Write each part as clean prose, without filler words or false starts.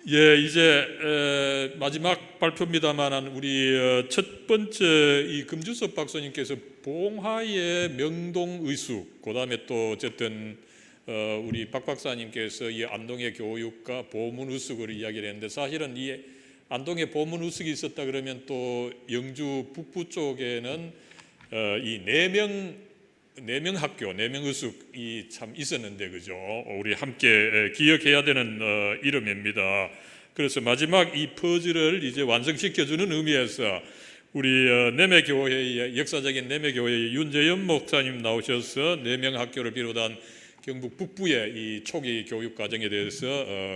예, 이제 마지막 발표입니다만 우리 첫 번째 이 금주섭 박사님께서 봉화의 명동의숙, 그다음에 또 어쨌든 우리 박 박사님께서 이 안동의 교육과 보문의숙을 이야기를 했는데, 사실은 이 안동에 보문의숙이 있었다 그러면 또 영주 북부 쪽에는 이 내명학교, 내명의숙이 참 있었는데, 그죠? 우리 함께 기억해야 되는 이름입니다. 그래서 마지막 이 퍼즐을 이제 완성시켜주는 의미에서 우리 내매교회의 역사적인 내매교회의 윤재현 목사님 나오셔서 내명학교를 비롯한 경북 북부의 이 초기 교육 과정에 대해서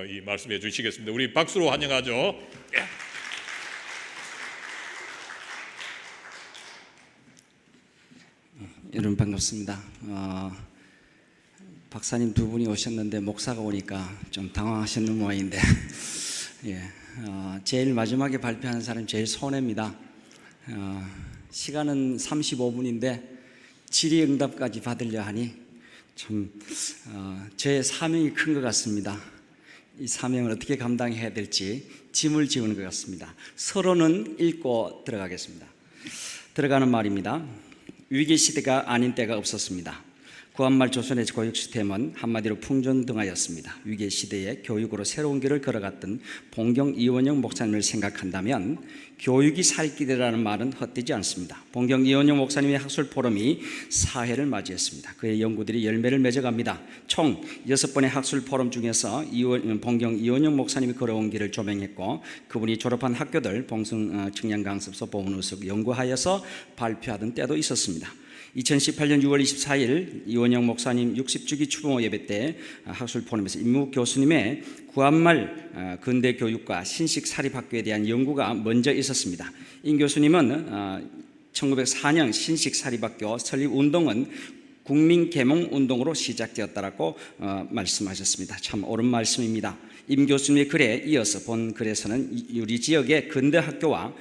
이 말씀해 주시겠습니다. 우리 박수로 환영하죠. 여러분 반갑습니다. 박사님 두 분이 오셨는데 목사가 오니까 좀 당황하셨는 모양인데 예, 제일 마지막에 발표하는 사람이 제일 손해입니다. 시간은 35분인데 질의응답까지 받으려 하니 참 제 사명이 큰 것 같습니다. 이 사명을 어떻게 감당해야 될지 짐을 지우는 것 같습니다. 서론은 읽고 들어가겠습니다. 들어가는 말입니다. 위기 시대가 아닌 때가 없었습니다. 구한말 조선의 교육 시스템은 한마디로 풍전등화였습니다. 위기 시대의 교육으로 새로운 길을 걸어갔던 봉경 이원영 목사님을 생각한다면 교육이 살 길이라는 말은 헛되지 않습니다. 봉경 이원영 목사님의 학술 포럼이 사회를 맞이했습니다. 그의 연구들이 열매를 맺어갑니다. 총 6번의 학술 포럼 중에서 봉경 이원영 목사님이 걸어온 길을 조명했고, 그분이 졸업한 학교들 봉성 청량강습소 보문의숙 연구하여서 발표하던 때도 있었습니다. 2018년 6월 24일 이원영 목사님 60주기 추모 예배 때 학술 포럼에서 임무 교수님의 구한말 근대교육과 신식 사립학교에 대한 연구가 먼저 있었습니다. 임 교수님은 1904년 신식 사립학교 설립 운동은 국민계몽운동으로 시작되었다라고 말씀하셨습니다. 참 옳은 말씀입니다. 임 교수님의 글에 이어서 본 글에서는 우리 지역의 근대학교와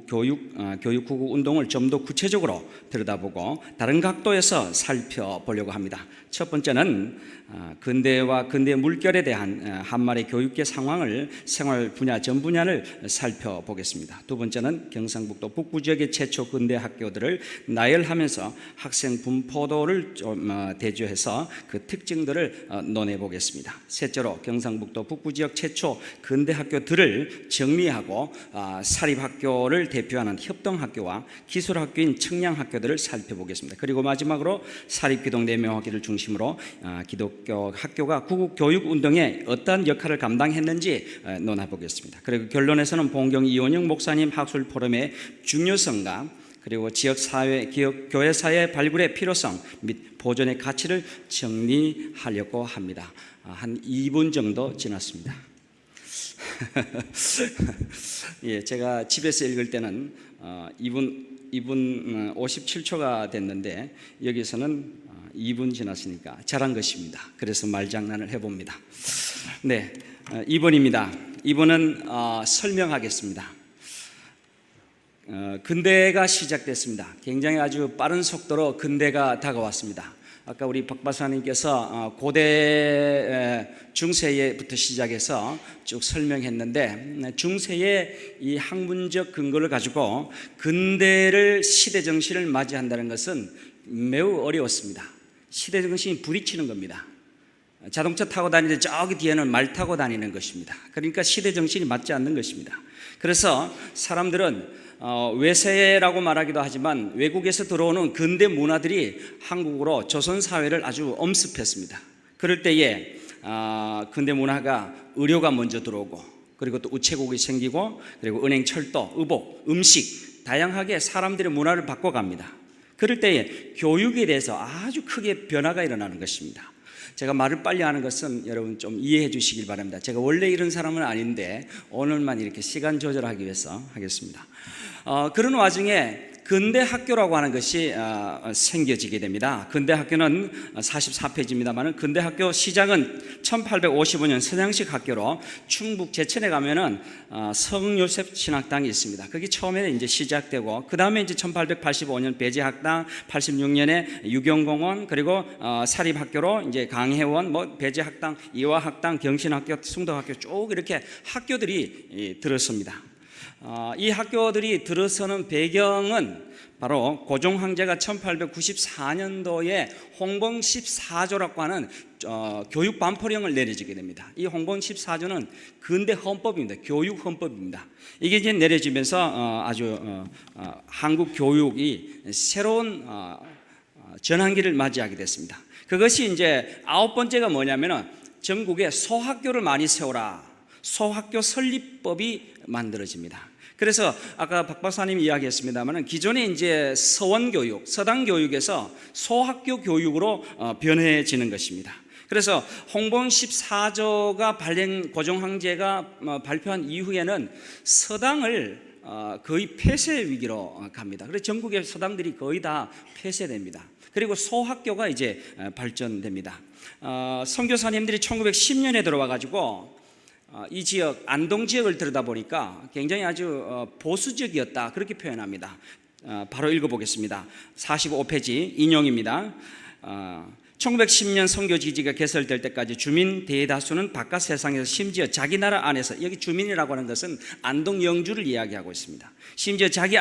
교육 운동을 좀 더 구체적으로 들여다보고 다른 각도에서 살펴보려고 합니다. 첫 번째는 근대와 근대 물결에 대한 한말의 교육계 상황을 생활 분야 전 분야를 살펴보겠습니다. 두 번째는 경상북도 북부 지역의 최초 근대 학교들을 나열하면서 학생 분포도를 좀 대조해서 그 특징들을 논해 보겠습니다. 셋째로 경상북도 북부 지역 최초 근대 학교들을 정리하고 사립학교를 대표하는 협동학교와 기술학교인 청량학교들을 살펴보겠습니다. 그리고 마지막으로 사립기독 내명학교를 중심으로 기독교 학교가 구국교육운동에 어떤 역할을 감당했는지 논해보겠습니다. 그리고 결론에서는 봉경 이원영 목사님 학술 포럼의 중요성과 그리고 지역사회, 교회사회 발굴의 필요성 및 보존의 가치를 정리하려고 합니다. 한 2분 정도 지났습니다. 예, 제가 집에서 읽을 때는 2분 57초가 됐는데 여기서는 2분 지났으니까 잘한 것입니다. 그래서 말장난을 해봅니다. 네, 2번입니다. 2번은 설명하겠습니다. 근대가 시작됐습니다. 굉장히 아주 빠른 속도로 근대가 다가왔습니다. 아까 우리 박 박사님께서 고대 중세부터 시작해서 쭉 설명했는데, 중세의 이 학문적 근거를 가지고 근대를 시대 정신을 맞이한다는 것은 매우 어려웠습니다. 시대 정신이 부딪히는 겁니다. 자동차 타고 다니는데 저기 뒤에는 말 타고 다니는 것입니다. 그러니까 시대 정신이 맞지 않는 것입니다. 그래서 사람들은 외세라고 말하기도 하지만 외국에서 들어오는 근대 문화들이 한국으로 조선 사회를 아주 엄습했습니다. 그럴 때에 근대 문화가 의료가 먼저 들어오고, 그리고 또 우체국이 생기고, 그리고 은행, 철도, 의복, 음식, 다양하게 사람들의 문화를 바꿔갑니다. 그럴 때에 교육에 대해서 아주 크게 변화가 일어나는 것입니다. 제가 말을 빨리 하는 것은 여러분 좀 이해해 주시길 바랍니다. 제가 원래 이런 사람은 아닌데 오늘만 이렇게 시간 조절하기 위해서 하겠습니다. 그런 와중에 근대 학교라고 하는 것이 생겨지게 됩니다. 근대 학교는 44페이지입니다만 근대 학교 시작은 1855년 서양식 학교로 충북 제천에 가면은 성요셉 신학당이 있습니다. 그게 처음에 이제 시작되고 그 다음에 이제 1885년 배제학당, 86년에 유경공원, 그리고 사립학교로 이제 강혜원, 뭐 배제학당, 이화학당, 경신학교, 숭덕학교 쭉 이렇게 학교들이 들었습니다. 이 학교들이 들어서는 배경은 바로 고종 황제가 1894년도에 홍봉 14조라고 하는 교육 반포령을 내려지게 됩니다. 이 홍봉 14조는 근대 헌법입니다. 교육 헌법입니다. 이게 이제 내려지면서 아주 한국 교육이 새로운 전환기를 맞이하게 됐습니다. 그것이 이제 9번째가 뭐냐면은 전국에 소학교를 많이 세우라. 소학교 설립법이 만들어집니다. 그래서 아까 박 박사님이 이야기했습니다만 기존에 이제 서원 교육, 서당 교육에서 소학교 교육으로 변해지는 것입니다. 그래서 홍봉 14조가 고종 황제가 발표한 이후에는 서당을 거의 폐쇄 위기로 갑니다. 그래서 전국의 서당들이 거의 다 폐쇄됩니다. 그리고 소학교가 이제 발전됩니다. 선교사님들이 1910년에 들어와 가지고 이 지역 안동 지역을 들여다보니까 굉장히 아주 보수적이었다 그렇게 표현합니다. 바로 읽어보겠습니다. 45페이지 인용입니다. 1910년 선교지지가 개설될 때까지 주민 대다수는 바깥 세상에서 심지어 자기 나라 안에서, 여기 주민이라고 하는 것은 안동 영주를 이야기하고 있습니다. 심지어 자기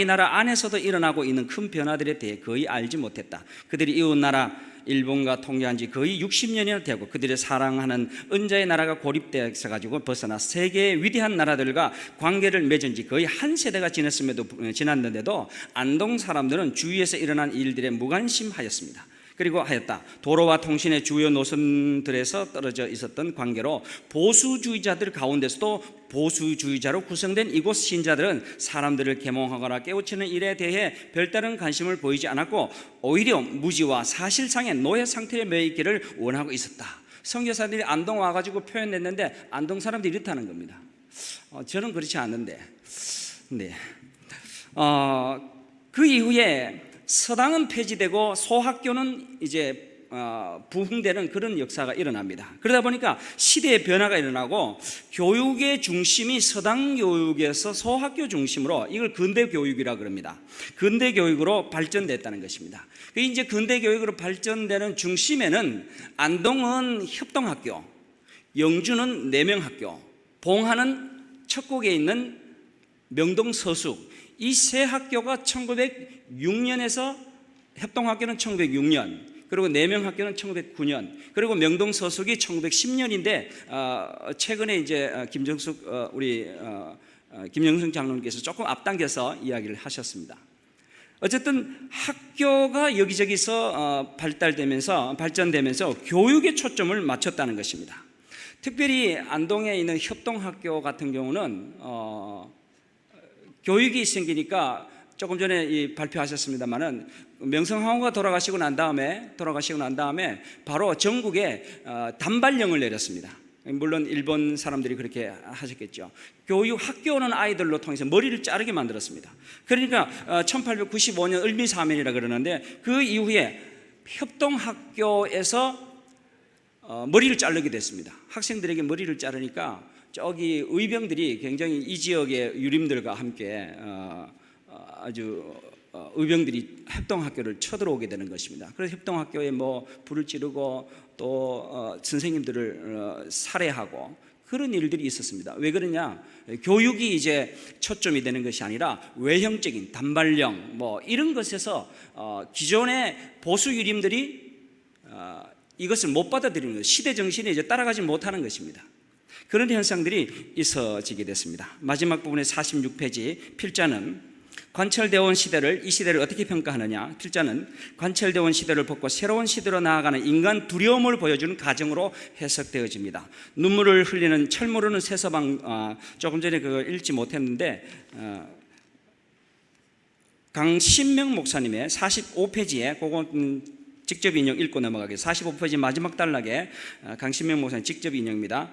나라 안에서도 일어나고 있는 큰 변화들에 대해 거의 알지 못했다. 그들이 이웃나라 일본과 통일한 지 거의 60년이나 되고 그들의 사랑하는 은자의 나라가 고립되어 가지고 벗어나 세계의 위대한 나라들과 관계를 맺은 지 거의 한 세대가 지났는데도 안동 사람들은 주위에서 일어난 일들에 무관심하였습니다. 그리고 하였다. 도로와 통신의 주요 노선들에서 떨어져 있었던 관계로 보수주의자들 가운데서도 보수주의자로 구성된 이곳 신자들은 사람들을 계몽하거나 깨우치는 일에 대해 별다른 관심을 보이지 않았고 오히려 무지와 사실상의 노예 상태에 매여 있기를 원하고 있었다. 선교사들이 안동 와가지고 표현했는데 안동 사람들이 이렇다는 겁니다. 저는 그렇지 않는데. 네. 그 이후에 서당은 폐지되고 소학교는 이제 부흥되는 그런 역사가 일어납니다. 그러다 보니까 시대의 변화가 일어나고 교육의 중심이 서당 교육에서 소학교 중심으로 이걸 근대 교육이라 그럽니다. 근대 교육으로 발전됐다는 것입니다. 이제 근대 교육으로 발전되는 중심에는 안동은 협동학교, 영주는 내명학교, 봉하는 척곡에 있는 명동서숙, 이 세 학교가 1906년에서 협동학교는 1906년, 그리고 내명학교는 1909년, 그리고 명동서숙이 1910년인데 최근에 이제 김정숙 장로님께서 조금 앞당겨서 이야기를 하셨습니다. 어쨌든 학교가 여기저기서 발전되면서 교육에 초점을 맞췄다는 것입니다. 특별히 안동에 있는 협동학교 같은 경우는 교육이 생기니까 조금 전에 발표하셨습니다만은 명성황후가 돌아가시고 난 다음에 바로 전국에 단발령을 내렸습니다. 물론 일본 사람들이 그렇게 하셨겠죠. 교육 학교는 아이들로 통해서 머리를 자르게 만들었습니다. 그러니까 1895년 을미사면이라 그러는데 그 이후에 협동학교에서 머리를 자르게 됐습니다. 학생들에게 머리를 자르니까 저기 의병들이 굉장히 이 지역의 유림들과 함께 아주 의병들이 협동학교를 쳐들어오게 되는 것입니다. 그래서 협동학교에 불을 지르고 또 선생님들을 살해하고 그런 일들이 있었습니다. 왜 그러냐? 교육이 이제 초점이 되는 것이 아니라 외형적인 단발령 이런 것에서 기존의 보수 유림들이 이것을 못 받아들이는 것, 시대 정신에 이제 따라가지 못하는 것입니다. 그런 현상들이 있어지게 됐습니다. 마지막 부분의 46페이지 필자는 관철되어 온 시대를, 이 시대를 어떻게 평가하느냐? 필자는 관철되어 온 시대를 벗고 새로운 시대로 나아가는 인간 두려움을 보여주는 가정으로 해석되어집니다. 눈물을 흘리는 철모르는 세서방, 조금 전에 그거 읽지 못했는데 강신명 목사님의 45페이지에 그거 직접 인용 읽고 넘어가겠습니다. 45페이지 마지막 단락에 강신명 목사님 직접 인용입니다.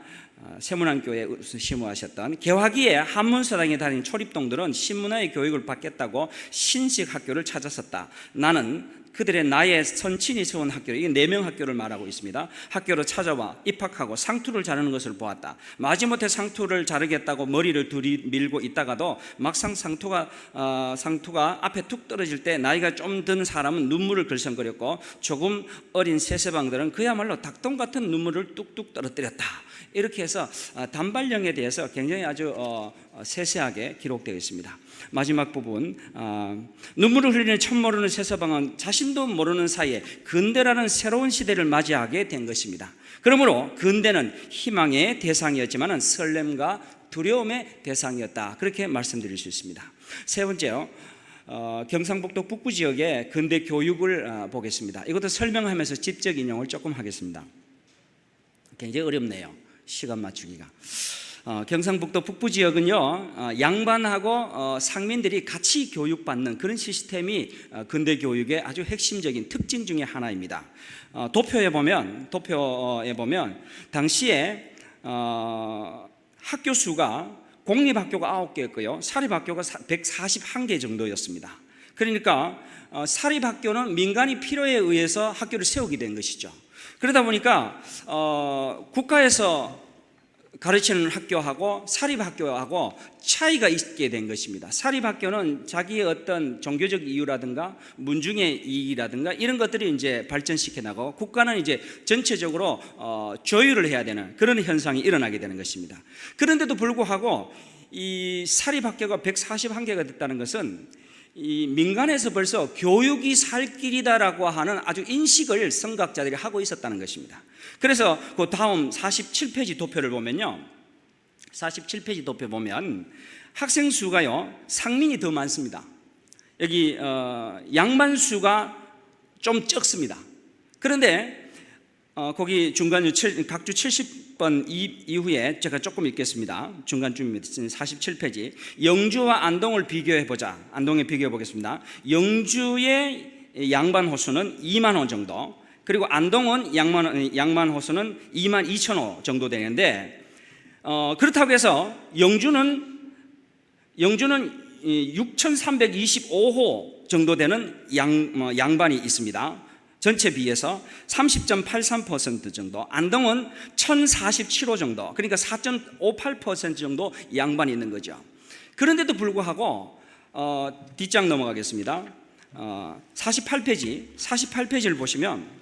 세문안교에 심우하셨던 개화기에 한문서당에 다닌 초립동들은 신문화의 교육을 받겠다고 신식 학교를 찾았었다. 나는 그들의 나의 선친이 세운 학교를, 이게 4명 학교를 말하고 있습니다. 학교로 찾아와 입학하고 상투를 자르는 것을 보았다. 마지못해 상투를 자르겠다고 머리를 들이밀고 있다가도 막상 상투가 앞에 툭 떨어질 때 나이가 좀 든 사람은 눈물을 글썽거렸고 조금 어린 세세방들은 그야말로 닭똥 같은 눈물을 뚝뚝 떨어뜨렸다. 이렇게 해서 단발령에 대해서 굉장히 아주 세세하게 기록되어 있습니다. 마지막 부분, 눈물을 흘리는 첫 모르는 세서방은 자신도 모르는 사이에 근대라는 새로운 시대를 맞이하게 된 것입니다. 그러므로 근대는 희망의 대상이었지만 설렘과 두려움의 대상이었다. 그렇게 말씀드릴 수 있습니다. 세 번째요, 경상북도 북부 지역의 근대 교육을 보겠습니다. 이것도 설명하면서 직접 인용을 조금 하겠습니다. 굉장히 어렵네요, 시간 맞추기가. 경상북도 북부 지역은요, 양반하고 상민들이 같이 교육받는 그런 시스템이 근대 교육의 아주 핵심적인 특징 중에 하나입니다. 도표에 보면 당시에 학교 수가 공립학교가 9개였고요 사립학교가 141개 정도였습니다. 그러니까 사립학교는 민간이 필요에 의해서 학교를 세우게 된 것이죠. 그러다 보니까 국가에서 가르치는 학교하고 사립학교하고 차이가 있게 된 것입니다. 사립학교는 자기의 어떤 종교적 이유라든가 문중의 이익이라든가 이런 것들이 이제 발전시켜 나가고, 국가는 이제 전체적으로 조율을 해야 되는 그런 현상이 일어나게 되는 것입니다. 그런데도 불구하고 이 사립학교가 141개가 됐다는 것은 이 민간에서 벌써 교육이 살 길이다라고 하는 아주 인식을 선각자들이 하고 있었다는 것입니다. 그래서 그 다음 47페이지 도표를 보면요, 47페이지 도표 보면 학생 수가요 상민이 더 많습니다. 여기 양반 수가 좀 적습니다. 그런데 거기 중간 각주 70번 이후에 제가 조금 읽겠습니다. 중간쯤입니다. 47페이지. 영주와 안동을 비교해보자. 안동에 비교해보겠습니다. 영주의 양반 호수는 2만 호 정도, 그리고 안동은 양반 호수는 2만 2천 호 정도 되는데, 그렇다고 해서 영주는 6,325호 정도 되는 양반이 있습니다. 전체 비해서 30.83% 정도, 안동은 1,047호 정도, 그러니까 4.58% 정도 양반이 있는 거죠. 그런데도 불구하고 뒷장 넘어가겠습니다. 48페이지를 보시면,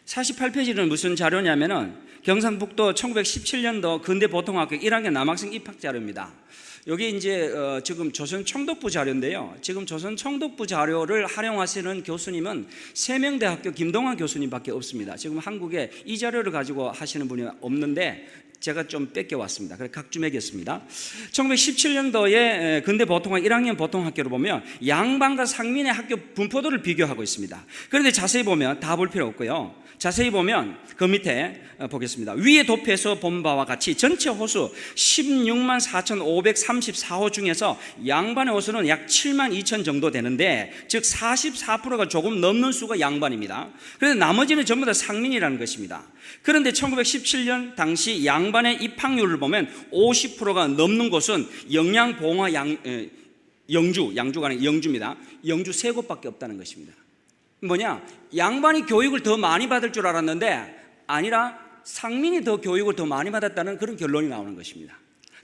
48페이지는 무슨 자료냐면은 경상북도 1917년도 근대보통학교 1학년 남학생 입학 자료입니다. 여기 이제 지금 조선 총독부 자료인데요. 지금 조선 총독부 자료를 활용하시는 교수님은 세명대학교 김동환 교수님밖에 없습니다. 지금 한국에 이 자료를 가지고 하시는 분이 없는데 제가 좀 뺏겨왔습니다. 그래서 각주 매겼습니다. 1917년도에 근대보통학 1학년 보통학교를 보면 양반과 상민의 학교 분포도를 비교하고 있습니다. 그런데 자세히 보면 다 볼 필요 없고요. 자세히 보면 그 밑에 보겠습니다. 위에 도표에서 본 바와 같이 전체 호수 16만 4,534호 중에서 양반의 호수는 약 7만 2천 정도 되는데, 즉 44%가 조금 넘는 수가 양반입니다. 그런데 나머지는 전부 다 상민이라는 것입니다. 그런데 1917년 당시 양반의 입학률을 보면 50%가 넘는 곳은 영양봉화 양주가 아니라 영주입니다. 영주 3곳밖에 없다는 것입니다. 뭐냐? 양반이 교육을 더 많이 받을 줄 알았는데 아니라 상민이 더 교육을 더 많이 받았다는 그런 결론이 나오는 것입니다.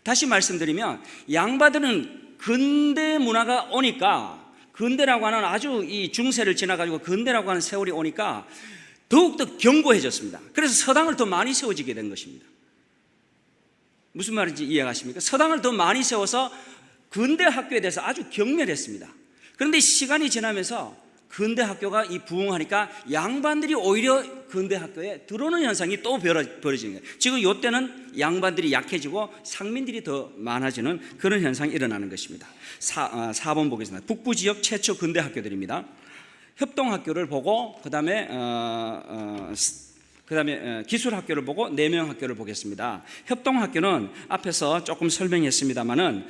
다시 말씀드리면 양반들은 근대 문화가 오니까, 근대라고 하는 아주 이 중세를 지나가지고 근대라고 하는 세월이 오니까 더욱더 견고해졌습니다. 그래서 서당을 더 많이 세워지게 된 것입니다. 무슨 말인지 이해가십니까? 서당을 더 많이 세워서 근대 학교에 대해서 아주 경멸했습니다. 그런데 시간이 지나면서 근대 학교가 부흥하니까 양반들이 오히려 근대 학교에 들어오는 현상이 또 벌어지는 거예요. 지금 이때는 양반들이 약해지고 상민들이 더 많아지는 그런 현상이 일어나는 것입니다. 4번 보겠습니다. 북부 지역 최초 근대 학교들입니다. 협동학교를 보고 그 다음에 기술학교를 보고 4명 학교를 보겠습니다. 협동학교는 앞에서 조금 설명했습니다마는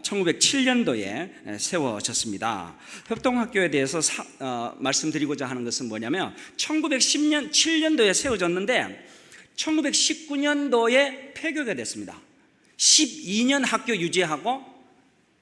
1907년도에 세워졌습니다. 협동학교에 대해서 말씀드리고자 하는 것은 뭐냐면 1907년도에 세워졌는데 1919년도에 폐교가 됐습니다. 12년 학교 유지하고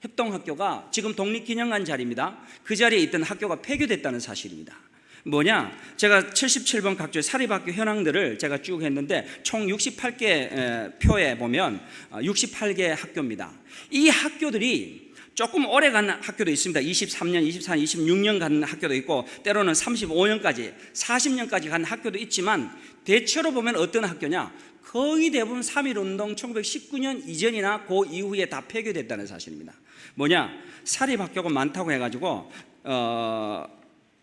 협동학교가 지금 독립기념관 자리입니다. 그 자리에 있던 학교가 폐교됐다는 사실입니다. 뭐냐? 제가 77번 각주의 사립학교 현황들을 제가 쭉 했는데 총 68개 표에 보면 68개 학교입니다. 이 학교들이 조금 오래 간 학교도 있습니다. 23년, 24년, 26년 간 학교도 있고 때로는 35년까지, 40년까지 간 학교도 있지만 대체로 보면 어떤 학교냐? 거의 대부분 3.1운동 1919년 이전이나 그 이후에 다 폐교됐다는 사실입니다. 뭐냐? 사립학교가 많다고 해가지고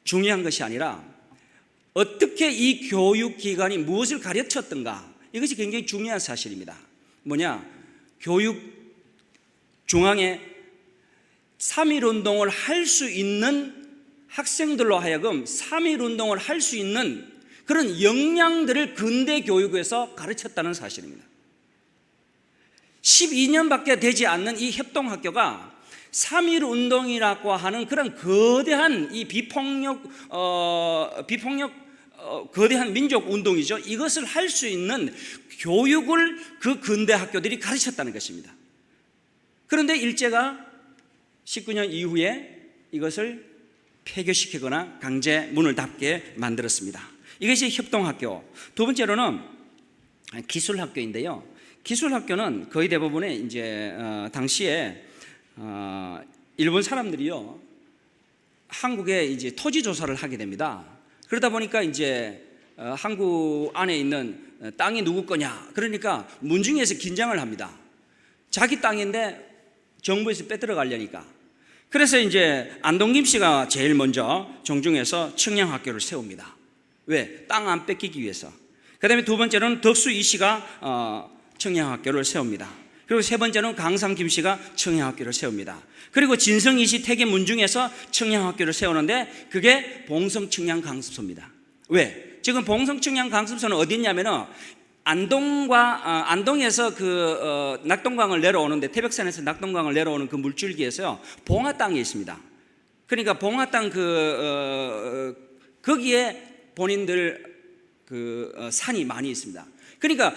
중요한 것이 아니라 어떻게 이 교육기관이 무엇을 가르쳤던가, 이것이 굉장히 중요한 사실입니다. 뭐냐? 교육 중앙에 3.1운동을 할 수 있는 학생들로 하여금 3.1운동을 할 수 있는 그런 역량들을 근대 교육에서 가르쳤다는 사실입니다. 12년밖에 되지 않는 이 협동학교가 3.1운동이라고 하는 그런 거대한 이 거대한 민족 운동이죠. 이것을 할 수 있는 교육을 그 근대 학교들이 가르쳤다는 것입니다. 그런데 일제가 19년 이후에 이것을 폐교시키거나 강제 문을 닫게 만들었습니다. 이것이 협동학교. 두 번째로는 기술학교인데요. 기술학교는 거의 대부분의 이제 당시에 일본 사람들이요, 한국에 이제 토지 조사를 하게 됩니다. 그러다 보니까 이제 한국 안에 있는 땅이 누구 거냐, 그러니까 문중에서 긴장을 합니다. 자기 땅인데 정부에서 빼들어 가려니까. 그래서 이제 안동 김씨가 제일 먼저 정중에서 청량학교를 세웁니다. 왜? 땅 안 뺏기기 위해서. 그 다음에 두 번째로는 덕수 이씨가 청량학교를 세웁니다. 그리고 세 번째는 강상 김씨가 청량학교를 세웁니다. 그리고 진성 이씨 태계 문중에서 청량학교를 세우는데 그게 봉성 청량강습소입니다. 왜? 지금 봉성 청량강습소는 어디 있냐면은 안동에서 낙동강을 내려오는데, 태백산에서 낙동강을 내려오는 그 물줄기에서요, 봉화 땅에 있습니다. 그러니까 봉화 땅 거기에 본인들 산이 많이 있습니다. 그러니까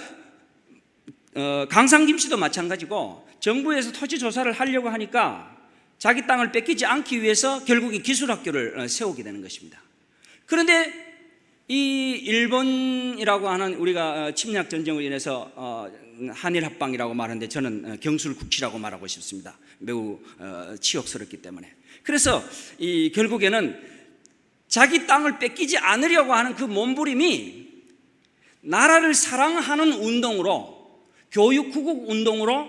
강상 김씨도 마찬가지고 정부에서 토지 조사를 하려고 하니까 자기 땅을 뺏기지 않기 위해서 결국 이 기술학교를 세우게 되는 것입니다. 그런데 이 일본이라고 하는, 우리가 침략 전쟁으로 인해서 한일합방이라고 말하는데 저는 경술국치라고 말하고 싶습니다. 매우 치욕스럽기 때문에. 그래서 이 결국에는 자기 땅을 뺏기지 않으려고 하는 그 몸부림이 나라를 사랑하는 운동으로, 교육 구국 운동으로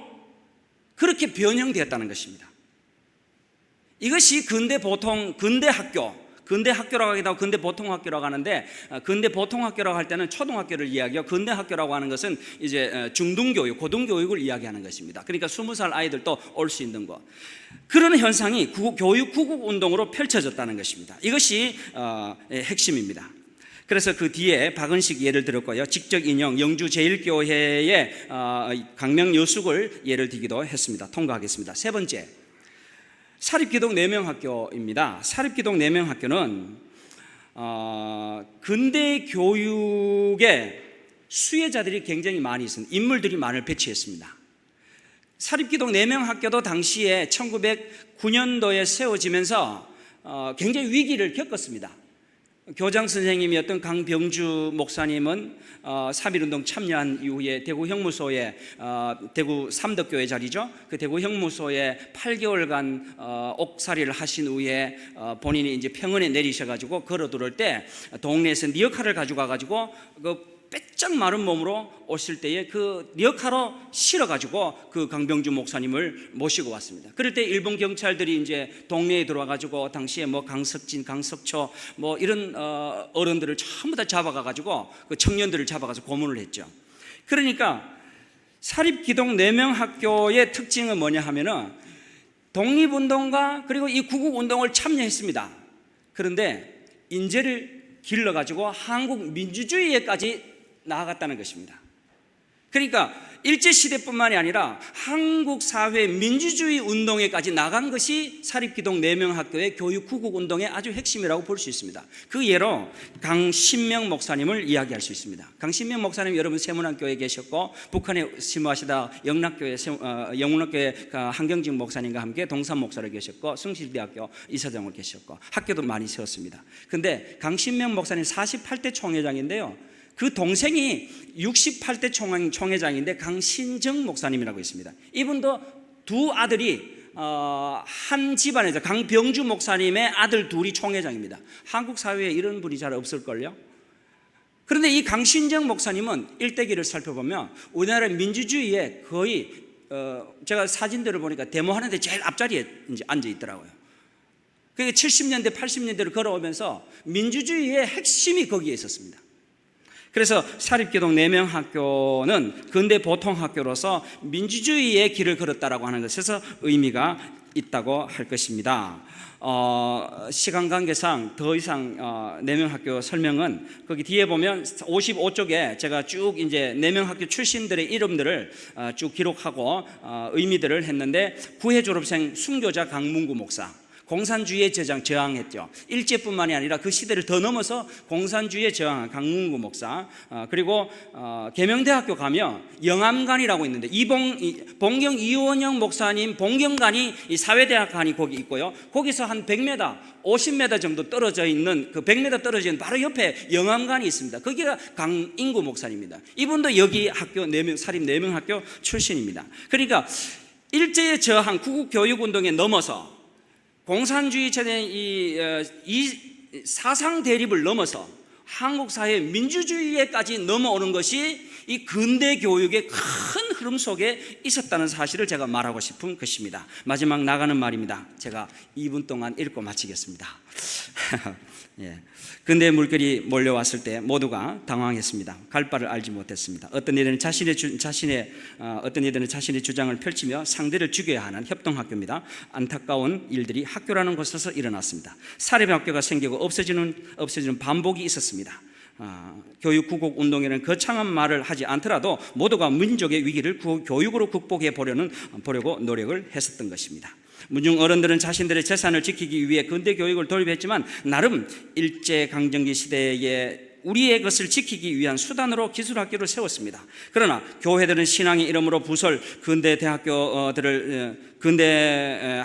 그렇게 변형되었다는 것입니다. 이것이 근대 학교라고 하기도 하고 근대 보통학교라고 하는데, 근대 보통학교라고 할 때는 초등학교를 이야기하고, 근대 학교라고 하는 것은 이제 중등교육, 고등교육을 이야기하는 것입니다. 그러니까 20살 아이들도 올 수 있는 것. 그런 현상이 교육 구국 운동으로 펼쳐졌다는 것입니다. 이것이 핵심입니다. 그래서 그 뒤에 박은식 예를 들었고요, 직접 인용 영주 제1교회의 강명여숙을 예를 들기도 했습니다. 통과하겠습니다. 세 번째, 사립기독 4명학교입니다. 사립기독 4명학교는 근대 교육의 수혜자들이 굉장히 많이 있습니다. 인물들이 많이 배치했습니다. 사립기독 4명학교도 당시에 1909년도에 세워지면서 굉장히 위기를 겪었습니다. 교장 선생님이었던 강병주 목사님은 3.1운동 참여한 이후에 대구 형무소에, 대구 삼덕교회 자리죠, 그 대구 형무소에 8개월간 옥살이를 하신 후에 본인이 이제 평원에 내리셔가지고 걸어 들어올 때 동네에서 리어카를 가져가가지고 그 빼짝 마른 몸으로 오실 때에 그 리어카로 실어가지고 그 강병주 목사님을 모시고 왔습니다. 그럴 때 일본 경찰들이 이제 동네에 들어와가지고 당시에 뭐 강석진, 강석초 뭐 이런 어른들을 전부 다 잡아가가지고 그 청년들을 잡아가서 고문을 했죠. 그러니까 사립기독 4명학교의 특징은 뭐냐 하면은 독립운동과 그리고 이 구국운동을 참여했습니다. 그런데 인재를 길러가지고 한국 민주주의에까지 나아갔다는 것입니다. 그러니까 일제시대뿐만이 아니라 한국 사회 민주주의 운동에까지 나간 것이 사립기동 4명 학교의 교육 구국 운동의 아주 핵심이라고 볼 수 있습니다. 그 예로 강신명 목사님을 이야기할 수 있습니다. 강신명 목사님 여러분 세문안교에 계셨고 북한에 심호하시다 영문학교에 한경직 목사님과 함께 동산 목사로 계셨고 성실대학교 이사장으로 계셨고 학교도 많이 세웠습니다. 그런데 강신명 목사님 48대 총회장인데요, 그 동생이 68대 총회장인데 강신정 목사님이라고 있습니다. 이분도 두 아들이 한 집안에서 강병주 목사님의 아들 둘이 총회장입니다. 한국 사회에 이런 분이 잘 없을걸요. 그런데 이 강신정 목사님은 일대기를 살펴보면 우리나라 민주주의에 거의 제가 사진들을 보니까 데모하는데 제일 앞자리에 이제 앉아 있더라고요. 그게 70년대 80년대를 걸어오면서 민주주의의 핵심이 거기에 있었습니다. 그래서 사립기동 4명 학교는 근대 보통학교로서 민주주의의 길을 걸었다라고 하는 것에서 의미가 있다고 할 것입니다. 시간 관계상 더 이상 4명 학교 설명은 거기 뒤에 보면 55쪽에 제가 쭉 이제 4명 학교 출신들의 이름들을 쭉 기록하고 의미들을 했는데, 구해 졸업생 순교자 강문구 목사, 공산주의에 저항했죠. 일제뿐만이 아니라 그 시대를 더 넘어서 공산주의에 저항한 강문구 목사, 그리고 계명대학교 가면 영암관이라고 있는데 봉경 이원영 목사님 봉경관이 이 사회대학관이 거기 있고요. 거기서 한 100m, 50m 정도 떨어져 있는 그 100m 떨어져 있는 바로 옆에 영암관이 있습니다. 거기가 강인구 목사님입니다. 이분도 여기 학교 4명 사립 4명 학교 출신입니다. 그러니까 일제에 저항 구국교육운동에 넘어서 공산주의 체제의 이 사상 대립을 넘어서 한국 사회 민주주의에까지 넘어오는 것이 이 근대 교육의 큰 흐름 속에 있었다는 사실을 제가 말하고 싶은 것입니다. 마지막 나가는 말입니다. 제가 2분 동안 읽고 마치겠습니다. 예. 근대 물결이 몰려왔을 때 모두가 당황했습니다. 갈 바를 알지 못했습니다. 어떤 이들은 자신의 주장을 펼치며 상대를 죽여야 하는 협동학교입니다. 안타까운 일들이 학교라는 곳에서 일어났습니다. 사립학교가 생기고 없어지는 반복이 있었습니다. 교육 구국 운동에는 거창한 말을 하지 않더라도 모두가 민족의 위기를 교육으로 극복해 보려고 노력을 했었던 것입니다. 문중 어른들은 자신들의 재산을 지키기 위해 근대 교육을 도입했지만 나름 일제강점기 시대에 우리의 것을 지키기 위한 수단으로 기술학교를 세웠습니다. 그러나 교회들은 신앙의 이름으로 부설 근대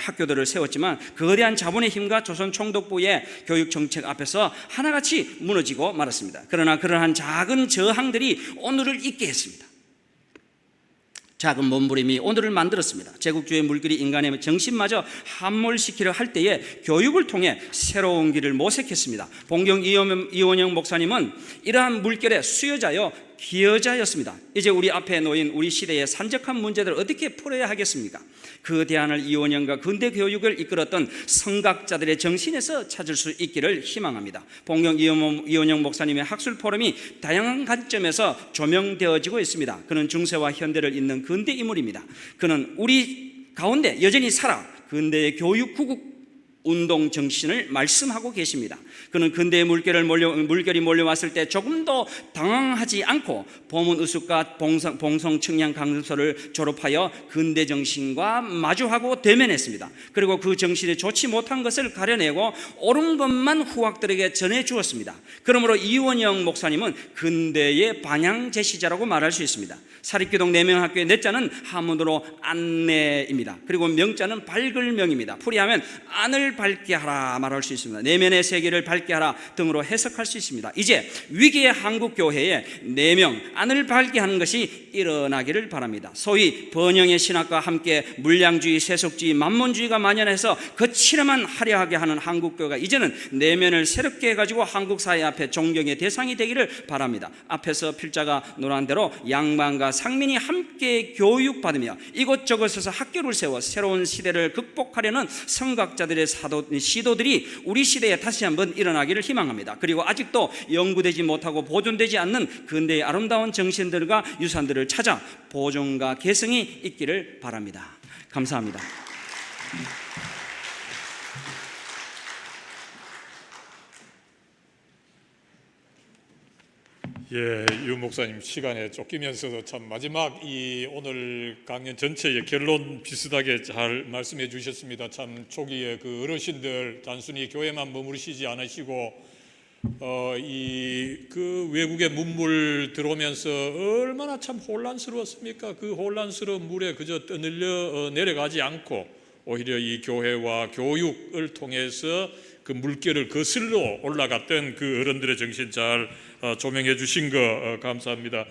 학교들을 세웠지만 거대한 자본의 힘과 조선 총독부의 교육 정책 앞에서 하나같이 무너지고 말았습니다. 그러나 그러한 작은 저항들이 오늘을 있게 했습니다. 작은 몸부림이 오늘을 만들었습니다. 제국주의 물길이 인간의 정신마저 함몰시키려 할 때에 교육을 통해 새로운 길을 모색했습니다. 봉경 이원영 목사님은 이러한 물결의 수여자요 기여자였습니다. 이제 우리 앞에 놓인 우리 시대의 산적한 문제들을 어떻게 풀어야 하겠습니까? 그 대안을 이원영과 근대 교육을 이끌었던 성각자들의 정신에서 찾을 수 있기를 희망합니다. 봉경 이원영 목사님의 학술 포럼이 다양한 관점에서 조명되어지고 있습니다. 그는 중세와 현대를 잇는 근대 인물입니다. 그는 우리 가운데 여전히 살아 근대의 교육 구국 운동 정신을 말씀하고 계십니다. 그는 근대의 물결이 몰려왔을 때 조금도 당황하지 않고 보문의숙과 봉성 청량 강습소를 졸업하여 근대 정신과 마주하고 대면했습니다. 그리고 그 정신이 좋지 못한 것을 가려내고 옳은 것만 후학들에게 전해주었습니다. 그러므로 이원영 목사님은 근대의 방향 제시자라고 말할 수 있습니다. 사립기동 4명 학교의 내자는 한문으로 안내입니다. 그리고 명자는 밝을 명입니다. 풀이하면 안을 밝게 하라 말할 수 있습니다. 내면의 세계를 밝게 하라 등으로 해석할 수 있습니다. 이제 위기의 한국교회에 4명 안을 밝게 하는 것이 일어나기를 바랍니다. 소위 번영의 신학과 함께 물량주의, 세속주의, 만몬주의가 만연해서 거칠어만 화려하게 하는 한국교회가 이제는 내면을 새롭게 해가지고 한국 사회 앞에 존경의 대상이 되기를 바랍니다. 앞에서 필자가 논한 대로 양반과 상민이 함께 교육받으며 이곳저곳에서 학교를 세워 새로운 시대를 극복하려는 성각자들의 시도들이 우리 시대에 다시 한번 일어나기를 희망합니다. 그리고 아직도 연구되지 못하고 보존되지 않는 근대의 아름다운 정신들과 유산들을 찾아 보존과 개성이 있기를 바랍니다. 감사합니다. 예, 유 목사님 시간에 쫓기면서도 참 마지막 이 오늘 강연 전체의 결론 비슷하게 잘 말씀해 주셨습니다. 참 초기에 그 어르신들 단순히 교회만 머무르시지 않으시고 이 그 외국의 문물 들어오면서 얼마나 참 혼란스러웠습니까? 그 혼란스러운 물에 그저 떠늘려 내려가지 않고 오히려 이 교회와 교육을 통해서 그 물결을 거슬러 올라갔던 그 어른들의 정신 잘 조명해 주신 거 감사합니다.